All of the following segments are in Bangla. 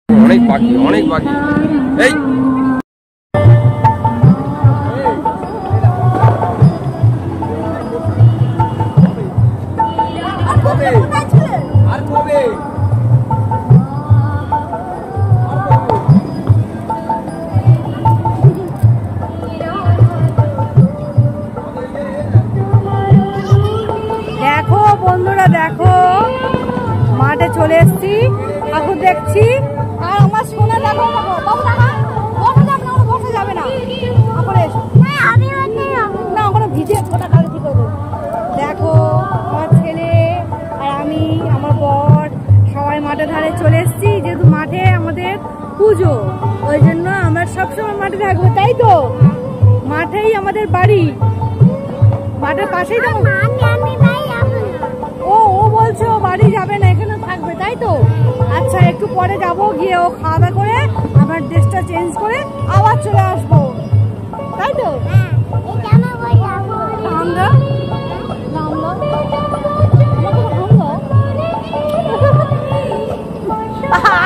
অনেক বাকি এই দেখো বন্ধুরা, দেখো মাঠে চলে এসছি, ঠাকুর দেখছি। আর আমার সোনা দেখো, বসা যাবে না, না ওখানে ভিজে ওটা কালে কি করবো। দেখো আমার ছেলে আর আমি, আমার বর সবাই মাঠের ধারে চলে এসছি, যেহেতু মাঠে আমাদের পুজো, ওই জন্য আমরা সবসময় মাঠে থাকবো, তাই তো? মাঠেই আমাদের বাড়ি, মাঠের পাশেই তো। ও বলছে ও বাড়ি যাবে না, এখানে থাকবে, তাই তো? আচ্ছা, একটু পরে যাবো, গিয়ে ও খাওয়া দাওয়া করে আমার ড্রেসটা চেঞ্জ করে আবার চলে আসবো, তাই তো?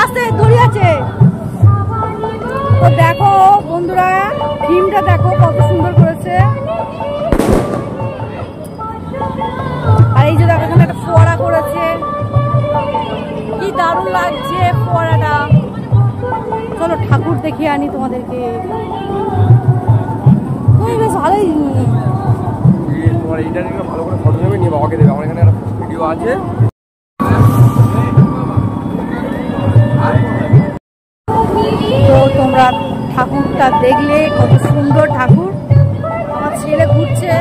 আসতে দড়ি আছে তো। দেখো বন্ধুরা, থিমটা দেখো কত সুন্দর করেছে। আর এই যে দেখো এখানে একটা ফোয়ারা করেছে, কি দারুণ লাগছে ফোয়ারাটা। চলো ঠাকুর দেখিয়ে আনি তোমাদেরকে। তুমি বেশ ভালোই তোমার এইটা নিয়ে ভালো করে ফটো নেবে, নিয়ে বাবাকে দেবে। আমার এখানে একটা ভিডিও আছে। তো তোমরা ঠাকুরটা দেখলে, কত সুন্দর ঠাকুর। আমার ছেলে ঘুরছে।